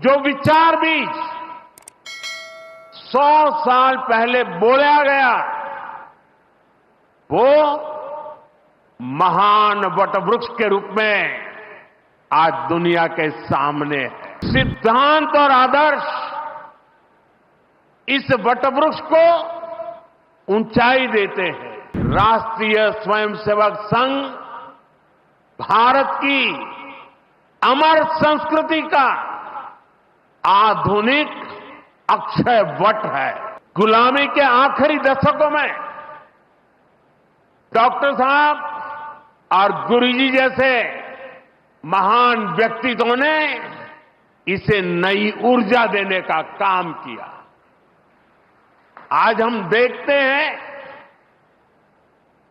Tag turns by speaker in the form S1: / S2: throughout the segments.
S1: जो विचार बीज 100 साल पहले बोला गया वो महान वटवृक्ष के रूप में आज दुनिया के सामने है। सिद्धांत और आदर्श इस वटवृक्ष को ऊंचाई देते हैं। राष्ट्रीय स्वयंसेवक संघ भारत की अमर संस्कृति का आधुनिक अक्षय वट है। गुलामी के आखिरी दशकों में डॉक्टर साहब और गुरुजी जैसे महान व्यक्तित्वों ने इसे नई ऊर्जा देने का काम किया। आज हम देखते हैं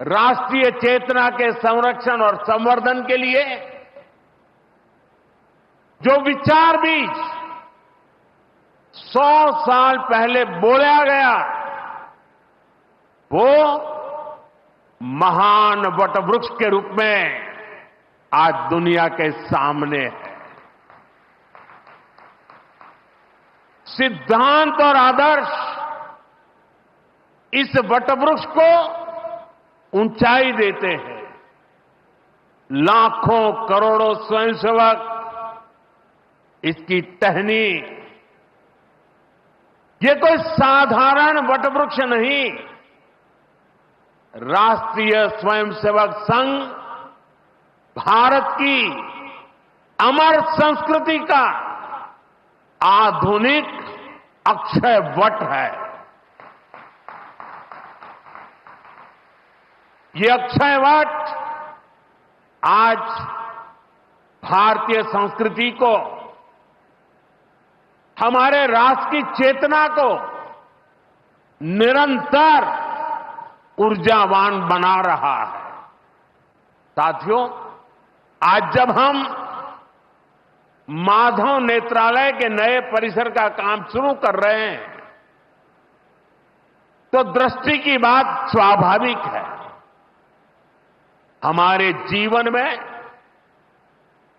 S1: राष्ट्रीय चेतना के संरक्षण और संवर्धन के लिए जो विचार बीज 100 साल पहले बोला गया वो महान वटवृक्ष के रूप में आज दुनिया के सामने है। सिद्धांत और आदर्श इस वटवृक्ष को ऊंचाई देते हैं। लाखों करोड़ों स्वयंसेवक इसकी टहनी, ये कोई साधारण वटवृक्ष नहीं, राष्ट्रीय स्वयंसेवक संघ भारत की अमर संस्कृति का आधुनिक अक्षय वट है। ये अक्षय वट आज भारतीय संस्कृति को, हमारे राष्ट्र की चेतना को निरंतर ऊर्जावान बना रहा है। साथियों, आज जब हम माधव नेत्रालय के नए परिसर का काम शुरू कर रहे हैं तो दृष्टि की बात स्वाभाविक है। हमारे जीवन में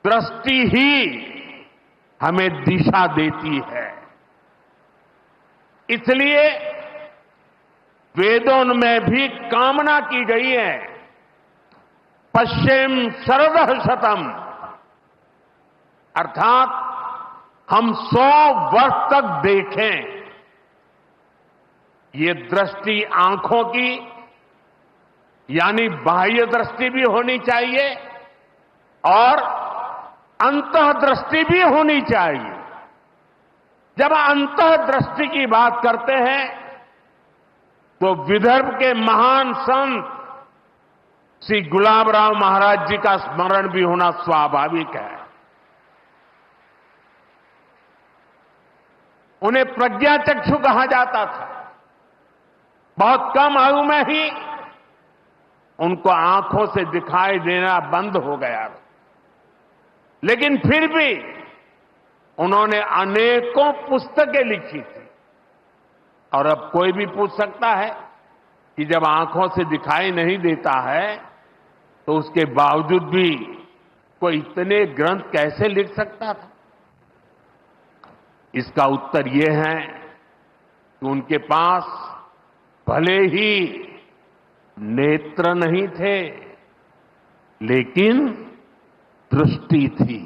S1: दृष्टि ही हमें दिशा देती है। इसलिए वेदों में भी कामना की गई है, पश्चिम शरदः शतम, अर्थात हम 100 वर्ष तक देखें। ये दृष्टि आंखों की यानी बाह्य दृष्टि भी होनी चाहिए और अंतः दृष्टि भी होनी चाहिए। जब अंतः दृष्टि की बात करते हैं तो विदर्भ के महान संत श्री गुलाबराव महाराज जी का स्मरण भी होना स्वाभाविक है। उन्हें प्रज्ञाचक्षु कहा जाता था। बहुत कम आयु में ही उनको आंखों से दिखाई देना बंद हो गया, लेकिन फिर भी उन्होंने अनेकों पुस्तकें लिखी थी। और अब कोई भी पूछ सकता है कि जब आंखों से दिखाई नहीं देता है तो उसके बावजूद भी कोई इतने ग्रंथ कैसे लिख सकता था? इसका उत्तर यह है कि उनके पास भले ही नेत्र नहीं थे, लेकिन दृष्टि थी।